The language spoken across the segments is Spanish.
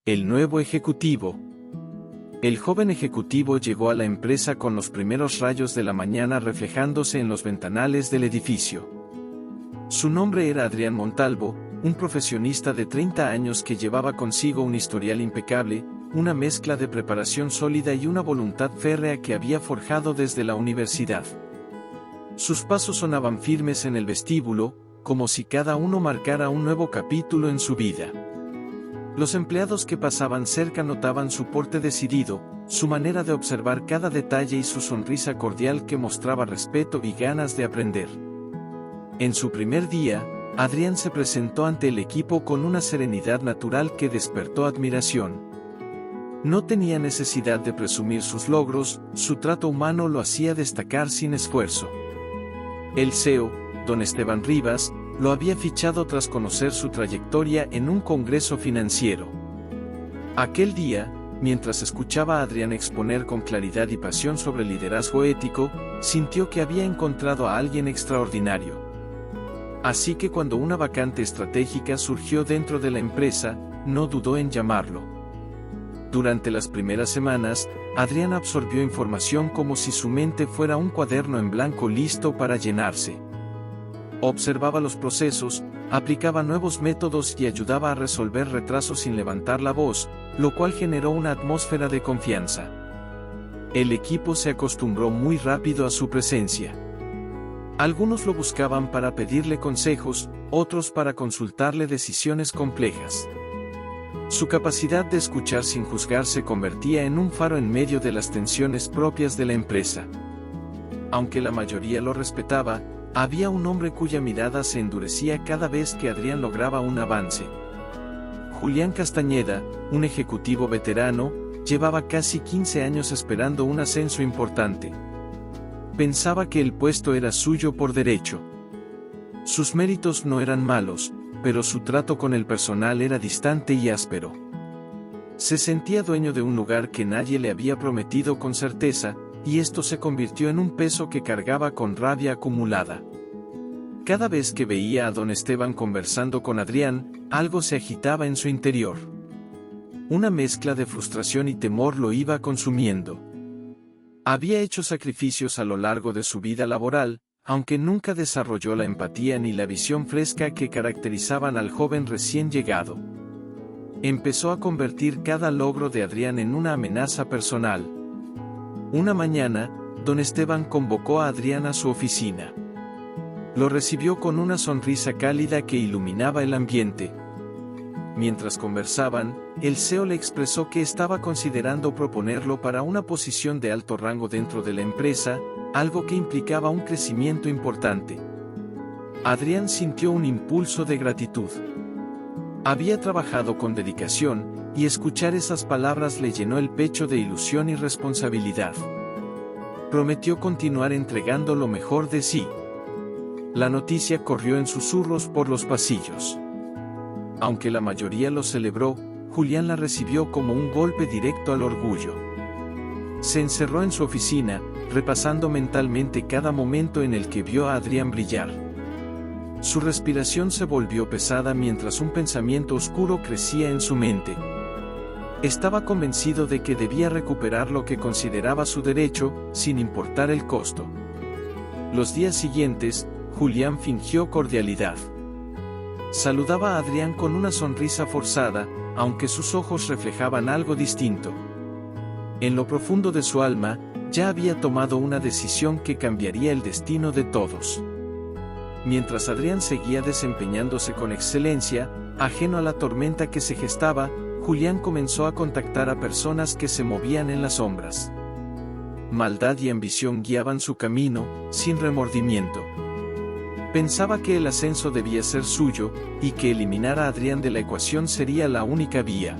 El nuevo ejecutivo. El joven ejecutivo llegó a la empresa con los primeros rayos de la mañana reflejándose en los ventanales del edificio. Su nombre era Adrián Montalvo, un profesionista de 30 años que llevaba consigo un historial impecable, una mezcla de preparación sólida y una voluntad férrea que había forjado desde la universidad. Sus pasos sonaban firmes en el vestíbulo, como si cada uno marcara un nuevo capítulo en su vida. Los empleados que pasaban cerca notaban su porte decidido, su manera de observar cada detalle y su sonrisa cordial que mostraba respeto y ganas de aprender. En su primer día, Adrián se presentó ante el equipo con una serenidad natural que despertó admiración. No tenía necesidad de presumir sus logros, su trato humano lo hacía destacar sin esfuerzo. El CEO, don Esteban Rivas, lo había fichado tras conocer su trayectoria en un congreso financiero. Aquel día, mientras escuchaba a Adrián exponer con claridad y pasión sobre liderazgo ético, sintió que había encontrado a alguien extraordinario. Así que cuando una vacante estratégica surgió dentro de la empresa, no dudó en llamarlo. Durante las primeras semanas, Adrián absorbió información como si su mente fuera un cuaderno en blanco listo para llenarse. Observaba los procesos, aplicaba nuevos métodos y ayudaba a resolver retrasos sin levantar la voz, lo cual generó una atmósfera de confianza. El equipo se acostumbró muy rápido a su presencia. Algunos lo buscaban para pedirle consejos, otros para consultarle decisiones complejas. Su capacidad de escuchar sin juzgar se convertía en un faro en medio de las tensiones propias de la empresa. Aunque la mayoría lo respetaba, había un hombre cuya mirada se endurecía cada vez que Adrián lograba un avance. Julián Castañeda, un ejecutivo veterano, llevaba casi 15 años esperando un ascenso importante. Pensaba que el puesto era suyo por derecho. Sus méritos no eran malos, pero su trato con el personal era distante y áspero. Se sentía dueño de un lugar que nadie le había prometido con certeza, y esto se convirtió en un peso que cargaba con rabia acumulada. Cada vez que veía a don Esteban conversando con Adrián, algo se agitaba en su interior. Una mezcla de frustración y temor lo iba consumiendo. Había hecho sacrificios a lo largo de su vida laboral, aunque nunca desarrolló la empatía ni la visión fresca que caracterizaban al joven recién llegado. Empezó a convertir cada logro de Adrián en una amenaza personal. Una mañana, don Esteban convocó a Adrián a su oficina. Lo recibió con una sonrisa cálida que iluminaba el ambiente. Mientras conversaban, el CEO le expresó que estaba considerando proponerlo para una posición de alto rango dentro de la empresa, algo que implicaba un crecimiento importante. Adrián sintió un impulso de gratitud. Había trabajado con dedicación, y escuchar esas palabras le llenó el pecho de ilusión y responsabilidad. Prometió continuar entregando lo mejor de sí. La noticia corrió en susurros por los pasillos. Aunque la mayoría lo celebró, Julián la recibió como un golpe directo al orgullo. Se encerró en su oficina, repasando mentalmente cada momento en el que vio a Adrián brillar. Su respiración se volvió pesada mientras un pensamiento oscuro crecía en su mente. Estaba convencido de que debía recuperar lo que consideraba su derecho, sin importar el costo. Los días siguientes, Julián fingió cordialidad. Saludaba a Adrián con una sonrisa forzada, aunque sus ojos reflejaban algo distinto. En lo profundo de su alma, ya había tomado una decisión que cambiaría el destino de todos. Mientras Adrián seguía desempeñándose con excelencia, ajeno a la tormenta que se gestaba, Julián comenzó a contactar a personas que se movían en las sombras. Maldad y ambición guiaban su camino, sin remordimiento. Pensaba que el ascenso debía ser suyo, y que eliminar a Adrián de la ecuación sería la única vía.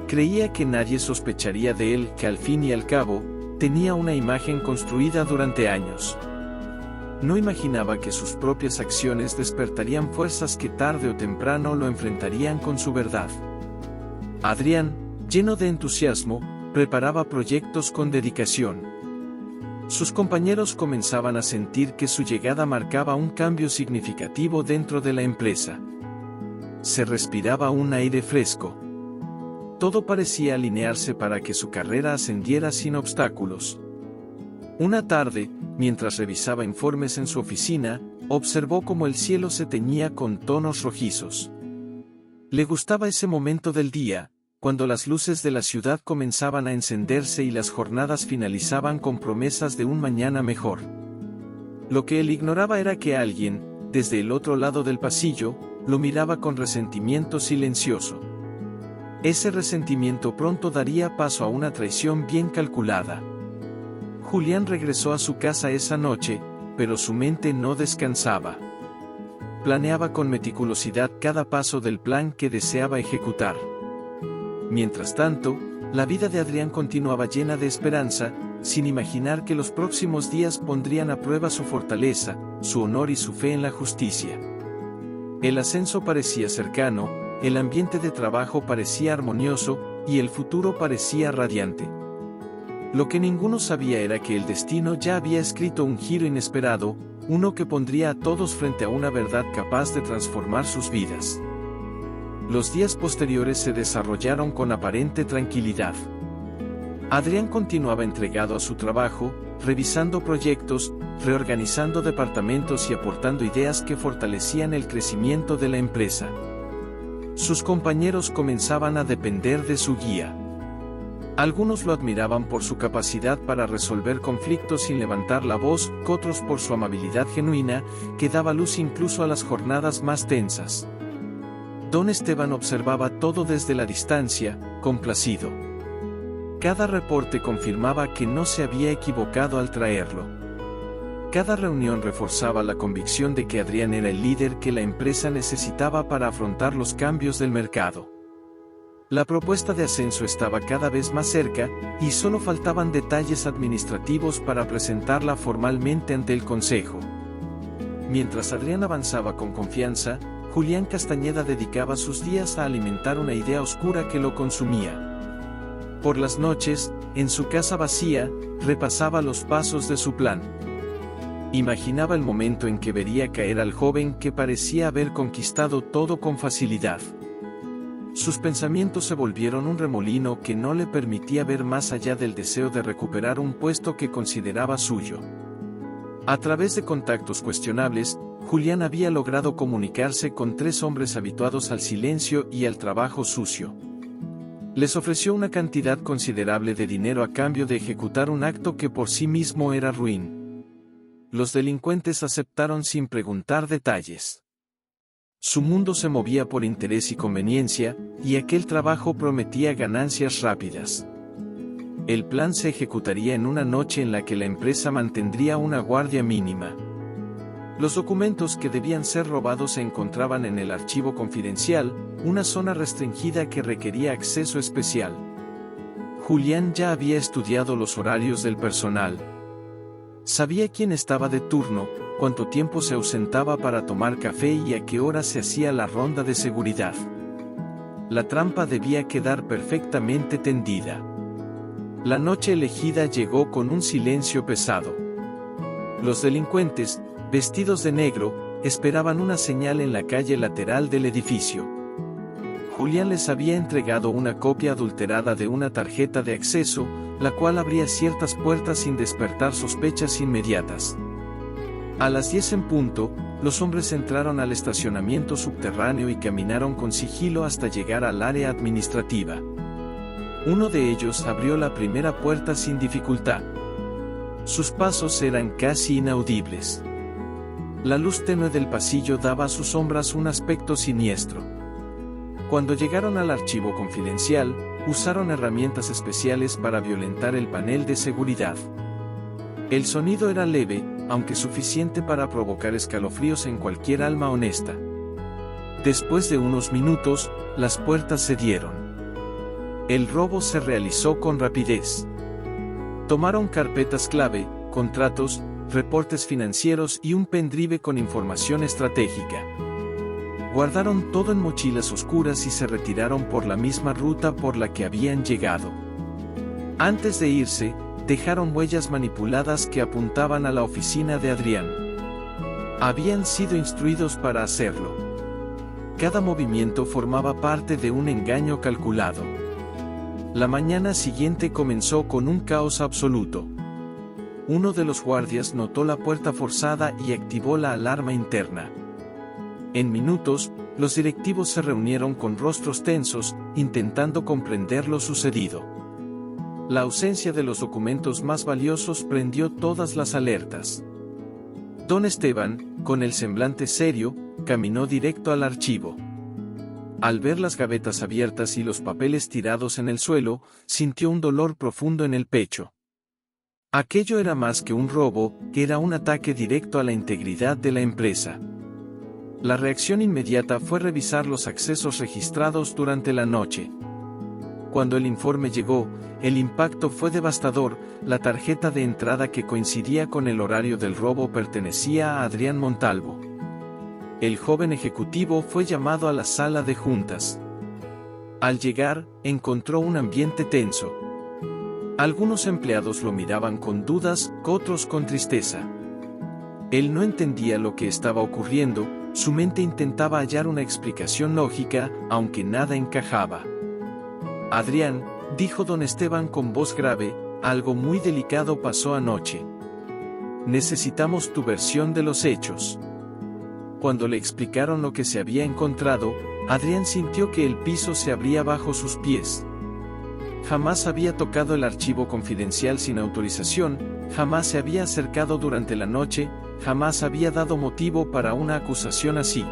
Creía que nadie sospecharía de él, que al fin y al cabo, tenía una imagen construida durante años. No imaginaba que sus propias acciones despertarían fuerzas que tarde o temprano lo enfrentarían con su verdad. Adrián, lleno de entusiasmo, preparaba proyectos con dedicación. Sus compañeros comenzaban a sentir que su llegada marcaba un cambio significativo dentro de la empresa. Se respiraba un aire fresco. Todo parecía alinearse para que su carrera ascendiera sin obstáculos. Una tarde, mientras revisaba informes en su oficina, observó cómo el cielo se teñía con tonos rojizos. Le gustaba ese momento del día, cuando las luces de la ciudad comenzaban a encenderse y las jornadas finalizaban con promesas de un mañana mejor. Lo que él ignoraba era que alguien, desde el otro lado del pasillo, lo miraba con resentimiento silencioso. Ese resentimiento pronto daría paso a una traición bien calculada. Julián regresó a su casa esa noche, pero su mente no descansaba. Planeaba con meticulosidad cada paso del plan que deseaba ejecutar. Mientras tanto, la vida de Adrián continuaba llena de esperanza, sin imaginar que los próximos días pondrían a prueba su fortaleza, su honor y su fe en la justicia. El ascenso parecía cercano, el ambiente de trabajo parecía armonioso, y el futuro parecía radiante. Lo que ninguno sabía era que el destino ya había escrito un giro inesperado, uno que pondría a todos frente a una verdad capaz de transformar sus vidas. Los días posteriores se desarrollaron con aparente tranquilidad. Adrián continuaba entregado a su trabajo, revisando proyectos, reorganizando departamentos y aportando ideas que fortalecían el crecimiento de la empresa. Sus compañeros comenzaban a depender de su guía. Algunos lo admiraban por su capacidad para resolver conflictos sin levantar la voz, otros por su amabilidad genuina, que daba luz incluso a las jornadas más tensas. Don Esteban observaba todo desde la distancia, complacido. Cada reporte confirmaba que no se había equivocado al traerlo. Cada reunión reforzaba la convicción de que Adrián era el líder que la empresa necesitaba para afrontar los cambios del mercado. La propuesta de ascenso estaba cada vez más cerca, y solo faltaban detalles administrativos para presentarla formalmente ante el consejo. Mientras Adrián avanzaba con confianza, Julián Castañeda dedicaba sus días a alimentar una idea oscura que lo consumía. Por las noches, en su casa vacía, repasaba los pasos de su plan. Imaginaba el momento en que vería caer al joven que parecía haber conquistado todo con facilidad. Sus pensamientos se volvieron un remolino que no le permitía ver más allá del deseo de recuperar un puesto que consideraba suyo. A través de contactos cuestionables, Julián había logrado comunicarse con 3 hombres habituados al silencio y al trabajo sucio. Les ofreció una cantidad considerable de dinero a cambio de ejecutar un acto que por sí mismo era ruin. Los delincuentes aceptaron sin preguntar detalles. Su mundo se movía por interés y conveniencia, y aquel trabajo prometía ganancias rápidas. El plan se ejecutaría en una noche en la que la empresa mantendría una guardia mínima. Los documentos que debían ser robados se encontraban en el archivo confidencial, una zona restringida que requería acceso especial. Julián ya había estudiado los horarios del personal. Sabía quién estaba de turno, cuánto tiempo se ausentaba para tomar café y a qué hora se hacía la ronda de seguridad. La trampa debía quedar perfectamente tendida. La noche elegida llegó con un silencio pesado. Los delincuentes, vestidos de negro, esperaban una señal en la calle lateral del edificio. Julián les había entregado una copia adulterada de una tarjeta de acceso, la cual abría ciertas puertas sin despertar sospechas inmediatas. A las 10 en punto, los hombres entraron al estacionamiento subterráneo y caminaron con sigilo hasta llegar al área administrativa. Uno de ellos abrió la primera puerta sin dificultad. Sus pasos eran casi inaudibles. La luz tenue del pasillo daba a sus sombras un aspecto siniestro. Cuando llegaron al archivo confidencial, usaron herramientas especiales para violentar el panel de seguridad. El sonido era leve, aunque suficiente para provocar escalofríos en cualquier alma honesta. Después de unos minutos, las puertas cedieron. El robo se realizó con rapidez. Tomaron carpetas clave, contratos, reportes financieros y un pendrive con información estratégica. Guardaron todo en mochilas oscuras y se retiraron por la misma ruta por la que habían llegado. Antes de irse, dejaron huellas manipuladas que apuntaban a la oficina de Adrián. Habían sido instruidos para hacerlo. Cada movimiento formaba parte de un engaño calculado. La mañana siguiente comenzó con un caos absoluto. Uno de los guardias notó la puerta forzada y activó la alarma interna. En minutos, los directivos se reunieron con rostros tensos, intentando comprender lo sucedido. La ausencia de los documentos más valiosos prendió todas las alertas. Don Esteban, con el semblante serio, caminó directo al archivo. Al ver las gavetas abiertas y los papeles tirados en el suelo, sintió un dolor profundo en el pecho. Aquello era más que un robo, era un ataque directo a la integridad de la empresa. La reacción inmediata fue revisar los accesos registrados durante la noche. Cuando el informe llegó, el impacto fue devastador. La tarjeta de entrada que coincidía con el horario del robo pertenecía a Adrián Montalvo. El joven ejecutivo fue llamado a la sala de juntas. Al llegar, encontró un ambiente tenso. Algunos empleados lo miraban con dudas, otros con tristeza. Él no entendía lo que estaba ocurriendo, su mente intentaba hallar una explicación lógica, aunque nada encajaba. Adrián, dijo don Esteban con voz grave, algo muy delicado pasó anoche. Necesitamos tu versión de los hechos. Cuando le explicaron lo que se había encontrado, Adrián sintió que el piso se abría bajo sus pies. Jamás había tocado el archivo confidencial sin autorización, jamás se había acercado durante la noche, jamás había dado motivo para una acusación así.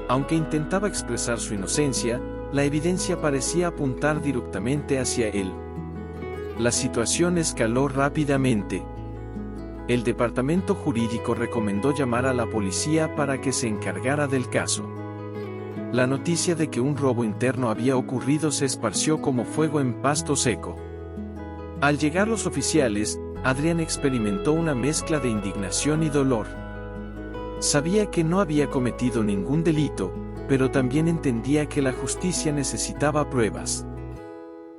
Aunque intentaba expresar su inocencia, la evidencia parecía apuntar directamente hacia él. La situación escaló rápidamente. El departamento jurídico recomendó llamar a la policía para que se encargara del caso. La noticia de que un robo interno había ocurrido se esparció como fuego en pasto seco. Al llegar los oficiales, Adrián experimentó una mezcla de indignación y dolor. Sabía que no había cometido ningún delito, pero también entendía que la justicia necesitaba pruebas.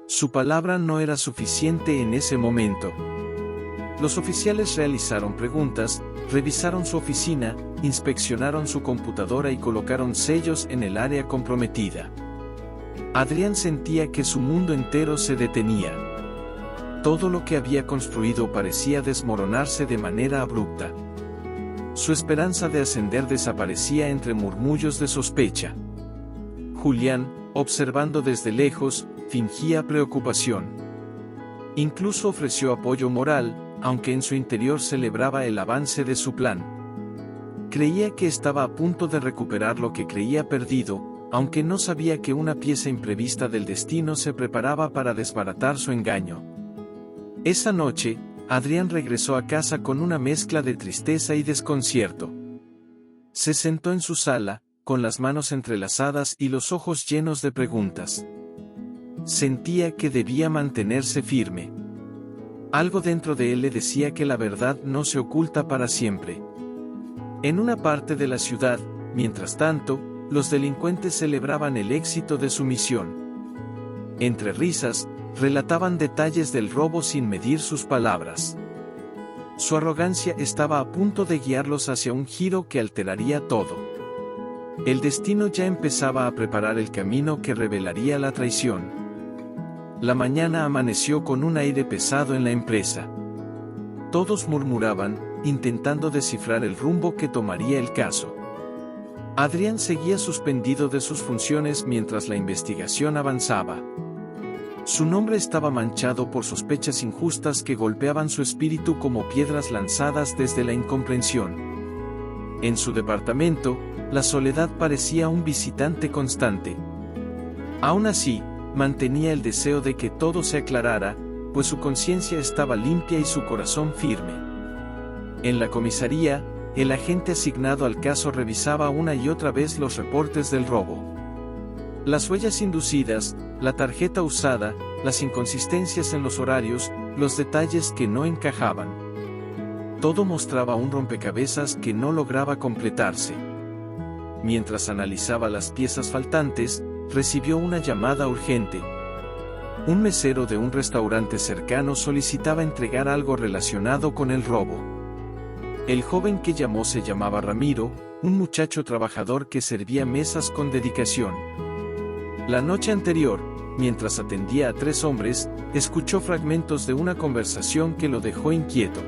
Su palabra no era suficiente en ese momento. Los oficiales realizaron preguntas, revisaron su oficina, inspeccionaron su computadora y colocaron sellos en el área comprometida. Adrián sentía que su mundo entero se detenía. Todo lo que había construido parecía desmoronarse de manera abrupta. Su esperanza de ascender desaparecía entre murmullos de sospecha. Julián, observando desde lejos, fingía preocupación. Incluso ofreció apoyo moral, aunque en su interior celebraba el avance de su plan. Creía que estaba a punto de recuperar lo que creía perdido, aunque no sabía que una pieza imprevista del destino se preparaba para desbaratar su engaño. Esa noche, Adrián regresó a casa con una mezcla de tristeza y desconcierto. Se sentó en su sala, con las manos entrelazadas y los ojos llenos de preguntas. Sentía que debía mantenerse firme. Algo dentro de él le decía que la verdad no se oculta para siempre. En una parte de la ciudad, mientras tanto, los delincuentes celebraban el éxito de su misión. Entre risas, relataban detalles del robo sin medir sus palabras. Su arrogancia estaba a punto de guiarlos hacia un giro que alteraría todo. El destino ya empezaba a preparar el camino que revelaría la traición. La mañana amaneció con un aire pesado en la empresa. Todos murmuraban, intentando descifrar el rumbo que tomaría el caso. Adrián seguía suspendido de sus funciones mientras la investigación avanzaba. Su nombre estaba manchado por sospechas injustas que golpeaban su espíritu como piedras lanzadas desde la incomprensión. En su departamento, la soledad parecía un visitante constante. Aún así, mantenía el deseo de que todo se aclarara, pues su conciencia estaba limpia y su corazón firme. En la comisaría, el agente asignado al caso revisaba una y otra vez los reportes del robo. Las huellas inducidas, la tarjeta usada, las inconsistencias en los horarios, los detalles que no encajaban. Todo mostraba un rompecabezas que no lograba completarse. Mientras analizaba las piezas faltantes, recibió una llamada urgente. Un mesero de un restaurante cercano solicitaba entregar algo relacionado con el robo. El joven que llamó se llamaba Ramiro, un muchacho trabajador que servía mesas con dedicación. La noche anterior, mientras atendía a 3 hombres, escuchó fragmentos de una conversación que lo dejó inquieto.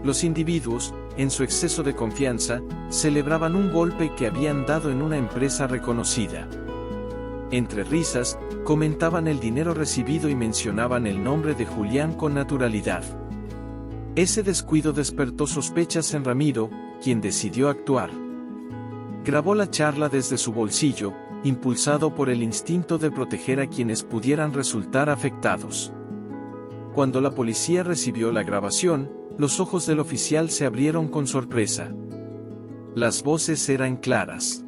Los individuos, en su exceso de confianza, celebraban un golpe que habían dado en una empresa reconocida. Entre risas, comentaban el dinero recibido y mencionaban el nombre de Julián con naturalidad. Ese descuido despertó sospechas en Ramiro, quien decidió actuar. Grabó la charla desde su bolsillo, impulsado por el instinto de proteger a quienes pudieran resultar afectados. Cuando la policía recibió la grabación, los ojos del oficial se abrieron con sorpresa. Las voces eran claras.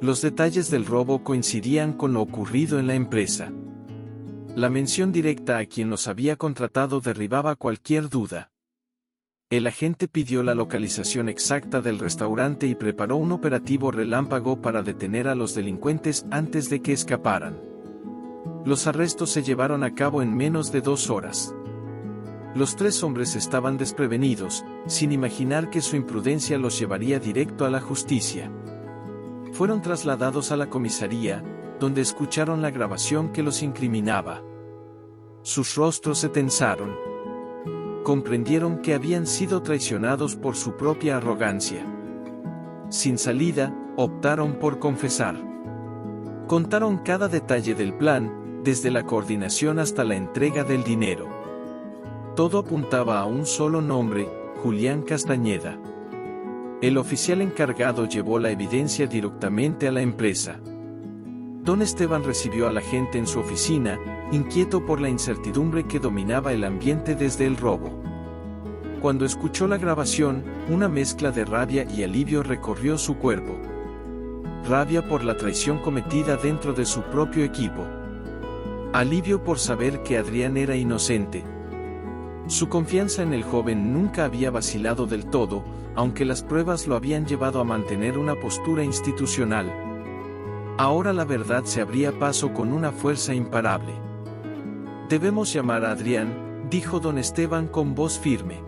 Los detalles del robo coincidían con lo ocurrido en la empresa. La mención directa a quien los había contratado derribaba cualquier duda. El agente pidió la localización exacta del restaurante y preparó un operativo relámpago para detener a los delincuentes antes de que escaparan. Los arrestos se llevaron a cabo en menos de 2 horas. Los 3 hombres estaban desprevenidos, sin imaginar que su imprudencia los llevaría directo a la justicia. Fueron trasladados a la comisaría, donde escucharon la grabación que los incriminaba. Sus rostros se tensaron. Comprendieron que habían sido traicionados por su propia arrogancia. Sin salida, optaron por confesar. Contaron cada detalle del plan, desde la coordinación hasta la entrega del dinero. Todo apuntaba a un solo nombre, Julián Castañeda. El oficial encargado llevó la evidencia directamente a la empresa. Don Esteban recibió al agente en su oficina, inquieto por la incertidumbre que dominaba el ambiente desde el robo. Cuando escuchó la grabación, una mezcla de rabia y alivio recorrió su cuerpo. Rabia por la traición cometida dentro de su propio equipo. Alivio por saber que Adrián era inocente. Su confianza en el joven nunca había vacilado del todo, aunque las pruebas lo habían llevado a mantener una postura institucional. Ahora la verdad se abría paso con una fuerza imparable. «Debemos llamar a Adrián», dijo don Esteban con voz firme.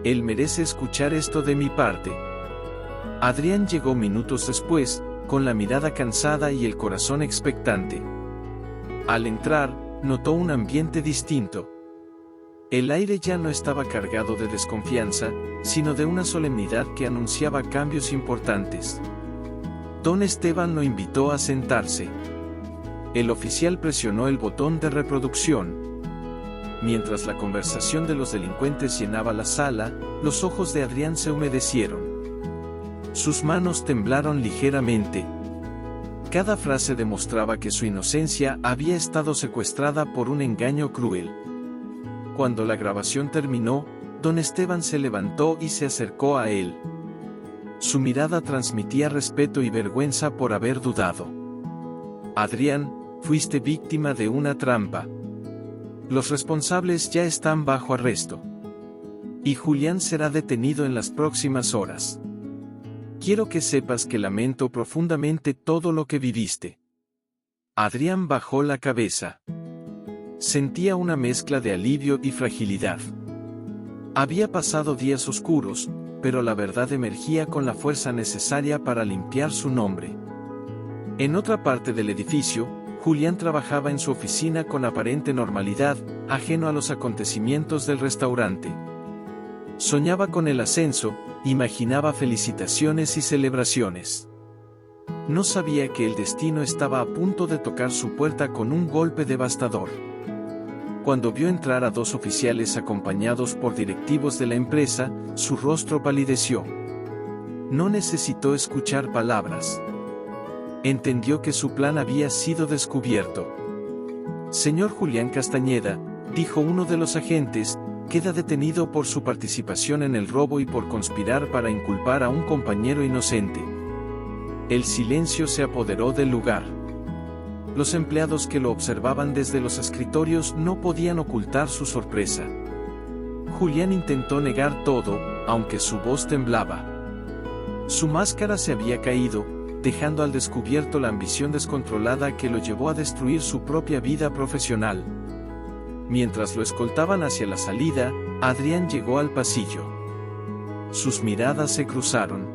«Él merece escuchar esto de mi parte». Adrián llegó minutos después, con la mirada cansada y el corazón expectante. Al entrar, notó un ambiente distinto. El aire ya no estaba cargado de desconfianza, sino de una solemnidad que anunciaba cambios importantes. Don Esteban lo invitó a sentarse. El oficial presionó el botón de reproducción. Mientras la conversación de los delincuentes llenaba la sala, los ojos de Adrián se humedecieron. Sus manos temblaron ligeramente. Cada frase demostraba que su inocencia había estado secuestrada por un engaño cruel. Cuando la grabación terminó, don Esteban se levantó y se acercó a él. Su mirada transmitía respeto y vergüenza por haber dudado. «Adrián, fuiste víctima de una trampa. Los responsables ya están bajo arresto. Y Julián será detenido en las próximas horas. Quiero que sepas que lamento profundamente todo lo que viviste». Adrián bajó la cabeza. Sentía una mezcla de alivio y fragilidad. Había pasado días oscuros, pero la verdad emergía con la fuerza necesaria para limpiar su nombre. En otra parte del edificio, Julián trabajaba en su oficina con aparente normalidad, ajeno a los acontecimientos del restaurante. Soñaba con el ascenso, imaginaba felicitaciones y celebraciones. No sabía que el destino estaba a punto de tocar su puerta con un golpe devastador. Cuando vio entrar a 2 oficiales acompañados por directivos de la empresa, su rostro palideció. No necesitó escuchar palabras. Entendió que su plan había sido descubierto. «Señor Julián Castañeda», dijo uno de los agentes, «queda detenido por su participación en el robo y por conspirar para inculpar a un compañero inocente». El silencio se apoderó del lugar. Los empleados que lo observaban desde los escritorios no podían ocultar su sorpresa. Julián intentó negar todo, aunque su voz temblaba. Su máscara se había caído, dejando al descubierto la ambición descontrolada que lo llevó a destruir su propia vida profesional. Mientras lo escoltaban hacia la salida, Adrián llegó al pasillo. Sus miradas se cruzaron.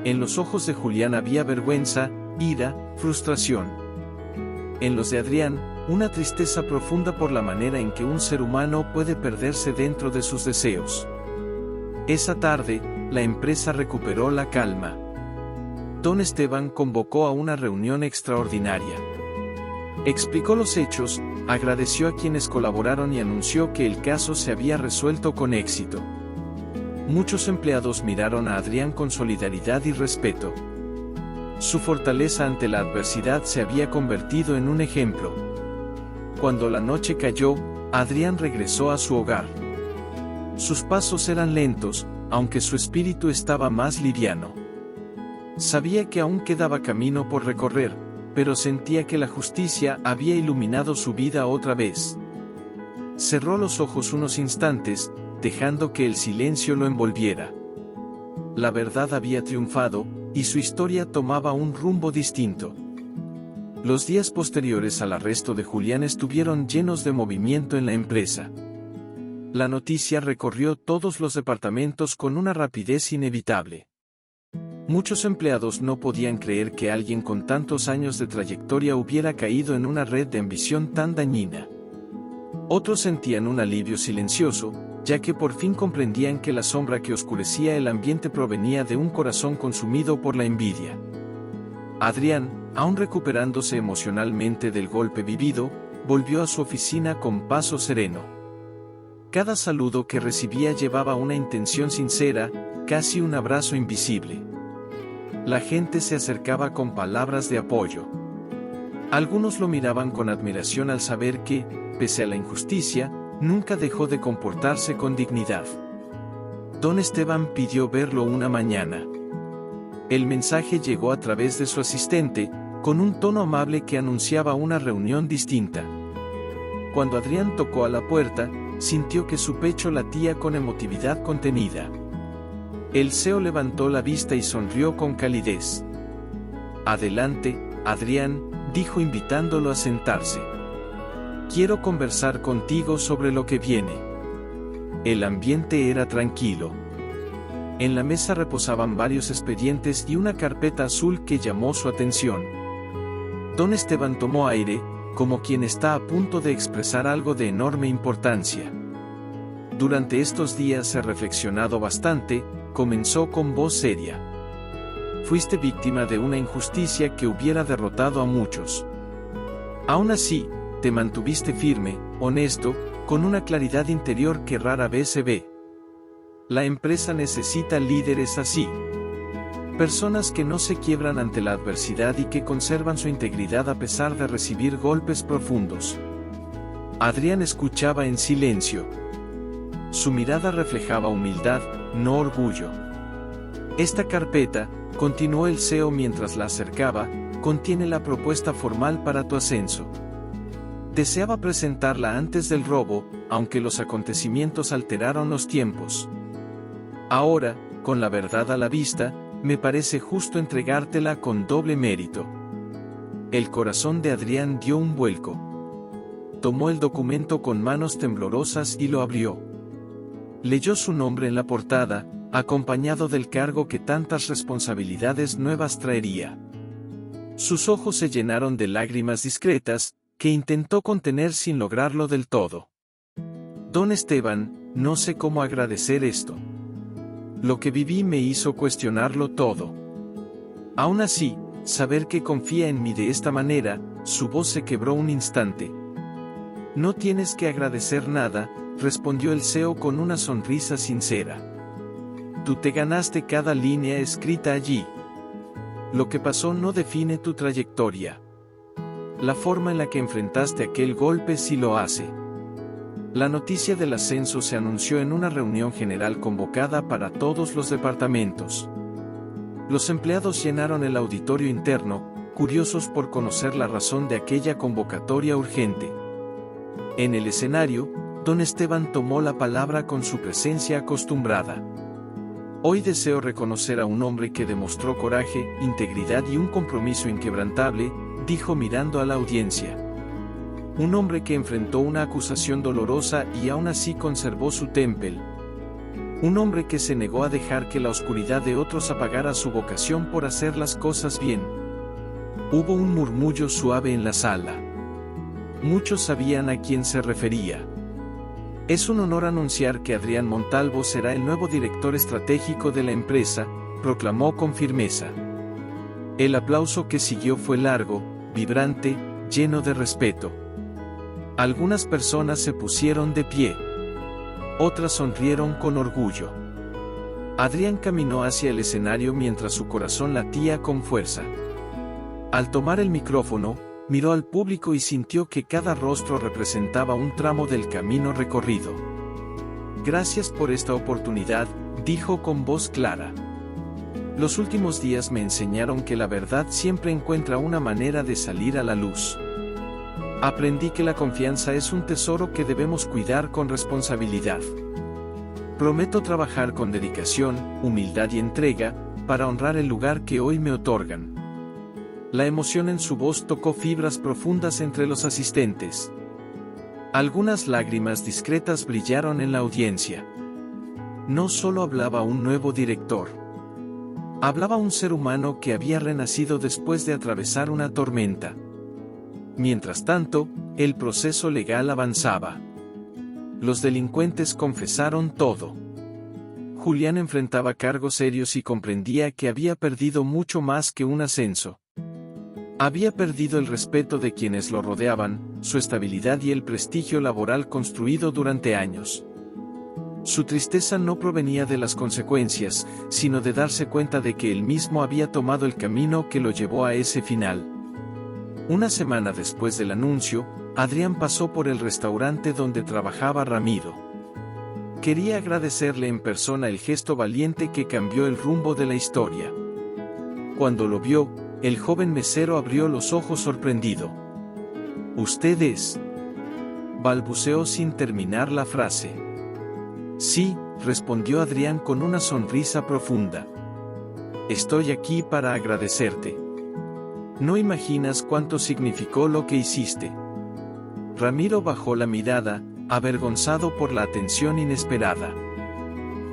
En los ojos de Julián había vergüenza, ira, frustración. en los de Adrián, una tristeza profunda por la manera en que un ser humano puede perderse dentro de sus deseos. Esa tarde, la empresa recuperó la calma. Don Esteban convocó a una reunión extraordinaria. Explicó los hechos, agradeció a quienes colaboraron y anunció que el caso se había resuelto con éxito. Muchos empleados miraron a Adrián con solidaridad y respeto. Su fortaleza ante la adversidad se había convertido en un ejemplo. Cuando la noche cayó, Adrián regresó a su hogar. Sus pasos eran lentos, aunque su espíritu estaba más liviano. Sabía que aún quedaba camino por recorrer, pero sentía que la justicia había iluminado su vida otra vez. Cerró los ojos unos instantes, dejando que el silencio lo envolviera. La verdad había triunfado, y su historia tomaba un rumbo distinto. Los días posteriores al arresto de Julián estuvieron llenos de movimiento en la empresa. La noticia recorrió todos los departamentos con una rapidez inevitable. Muchos empleados no podían creer que alguien con tantos años de trayectoria hubiera caído en una red de ambición tan dañina. Otros sentían un alivio silencioso, ya que por fin comprendían que la sombra que oscurecía el ambiente provenía de un corazón consumido por la envidia. Adrián, aún recuperándose emocionalmente del golpe vivido, volvió a su oficina con paso sereno. Cada saludo que recibía llevaba una intención sincera, casi un abrazo invisible. La gente se acercaba con palabras de apoyo. Algunos lo miraban con admiración al saber que, pese a la injusticia, nunca dejó de comportarse con dignidad. Don Esteban pidió verlo una mañana. El mensaje llegó a través de su asistente, con un tono amable que anunciaba una reunión distinta. Cuando Adrián tocó a la puerta, sintió que su pecho latía con emotividad contenida. El CEO levantó la vista y sonrió con calidez. «Adelante, Adrián», dijo invitándolo a sentarse. «Quiero conversar contigo sobre lo que viene». El ambiente era tranquilo. En la mesa reposaban varios expedientes y una carpeta azul que llamó su atención. Don Esteban tomó aire, como quien está a punto de expresar algo de enorme importancia. «Durante estos días he reflexionado bastante», comenzó con voz seria. «Fuiste víctima de una injusticia que hubiera derrotado a muchos. Aún así, te mantuviste firme, honesto, con una claridad interior que rara vez se ve. La empresa necesita líderes así. Personas que no se quiebran ante la adversidad y que conservan su integridad a pesar de recibir golpes profundos». Adrián escuchaba en silencio. Su mirada reflejaba humildad, no orgullo. «Esta carpeta», continuó el CEO mientras la acercaba, «contiene la propuesta formal para tu ascenso. Deseaba presentarla antes del robo, aunque los acontecimientos alteraron los tiempos. Ahora, con la verdad a la vista, me parece justo entregártela con doble mérito». El corazón de Adrián dio un vuelco. Tomó el documento con manos temblorosas y lo abrió. Leyó su nombre en la portada, acompañado del cargo que tantas responsabilidades nuevas traería. Sus ojos se llenaron de lágrimas discretas, que intentó contener sin lograrlo del todo. «Don Esteban, no sé cómo agradecer esto. Lo que viví me hizo cuestionarlo todo. Aún así, saber que confía en mí de esta manera», su voz se quebró un instante. «No tienes que agradecer nada», respondió el CEO con una sonrisa sincera. «Tú te ganaste cada línea escrita allí. Lo que pasó no define tu trayectoria. La forma en la que enfrentaste aquel golpe sí lo hace». La noticia del ascenso se anunció en una reunión general convocada para todos los departamentos. Los empleados llenaron el auditorio interno, curiosos por conocer la razón de aquella convocatoria urgente. En el escenario, Don Esteban tomó la palabra con su presencia acostumbrada. «Hoy deseo reconocer a un hombre que demostró coraje, integridad y un compromiso inquebrantable», dijo mirando a la audiencia. «Un hombre que enfrentó una acusación dolorosa y aún así conservó su temple. Un hombre que se negó a dejar que la oscuridad de otros apagara su vocación por hacer las cosas bien. Hubo un murmullo suave en la sala. Muchos sabían a quién se refería. Es un honor anunciar que Adrián Montalvo será el nuevo director estratégico de la empresa, proclamó con firmeza. El aplauso que siguió fue largo, vibrante, lleno de respeto. Algunas personas se pusieron de pie. Otras sonrieron con orgullo. Adrián caminó hacia el escenario mientras su corazón latía con fuerza. Al tomar el micrófono, miró al público y sintió que cada rostro representaba un tramo del camino recorrido. Gracias por esta oportunidad, dijo con voz clara. Los últimos días me enseñaron que la verdad siempre encuentra una manera de salir a la luz. Aprendí que la confianza es un tesoro que debemos cuidar con responsabilidad. Prometo trabajar con dedicación, humildad y entrega, para honrar el lugar que hoy me otorgan. La emoción en su voz tocó fibras profundas entre los asistentes. Algunas lágrimas discretas brillaron en la audiencia. No solo hablaba un nuevo director. Hablaba un ser humano que había renacido después de atravesar una tormenta. Mientras tanto, el proceso legal avanzaba. Los delincuentes confesaron todo. Julián enfrentaba cargos serios y comprendía que había perdido mucho más que un ascenso. Había perdido el respeto de quienes lo rodeaban, su estabilidad y el prestigio laboral construido durante años. Su tristeza no provenía de las consecuencias, sino de darse cuenta de que él mismo había tomado el camino que lo llevó a ese final. Una semana después del anuncio, Adrián pasó por el restaurante donde trabajaba Ramiro. Quería agradecerle en persona el gesto valiente que cambió el rumbo de la historia. Cuando lo vio, el joven mesero abrió los ojos sorprendido. «¿Usted es?», balbuceó sin terminar la frase. «Sí», respondió Adrián con una sonrisa profunda. «Estoy aquí para agradecerte. No imaginas cuánto significó lo que hiciste». Ramiro bajó la mirada, avergonzado por la atención inesperada.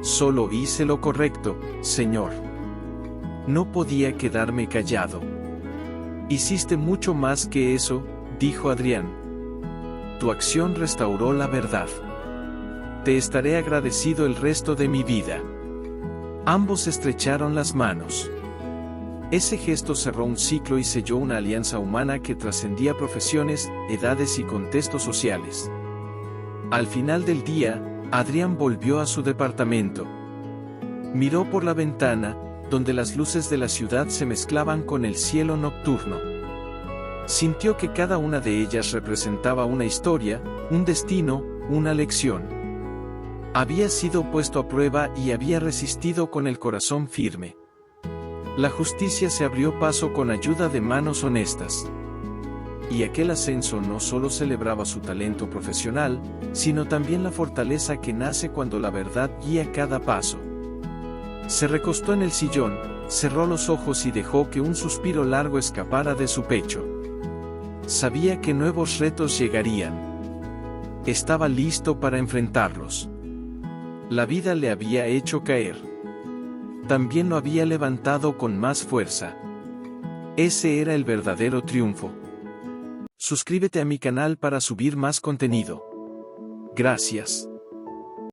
«Solo hice lo correcto, señor. No podía quedarme callado». «Hiciste mucho más que eso», dijo Adrián. «Tu acción restauró la verdad. Te estaré agradecido el resto de mi vida». Ambos estrecharon las manos. Ese gesto cerró un ciclo y selló una alianza humana que trascendía profesiones, edades y contextos sociales. Al final del día, Adrián volvió a su departamento. Miró por la ventana, donde las luces de la ciudad se mezclaban con el cielo nocturno. Sintió que cada una de ellas representaba una historia, un destino, una lección. Había sido puesto a prueba y había resistido con el corazón firme. La justicia se abrió paso con ayuda de manos honestas. Y aquel ascenso no solo celebraba su talento profesional, sino también la fortaleza que nace cuando la verdad guía cada paso. Se recostó en el sillón, cerró los ojos y dejó que un suspiro largo escapara de su pecho. Sabía que nuevos retos llegarían. Estaba listo para enfrentarlos. La vida le había hecho caer. También lo había levantado con más fuerza. Ese era el verdadero triunfo. Suscríbete a mi canal para subir más contenido. Gracias.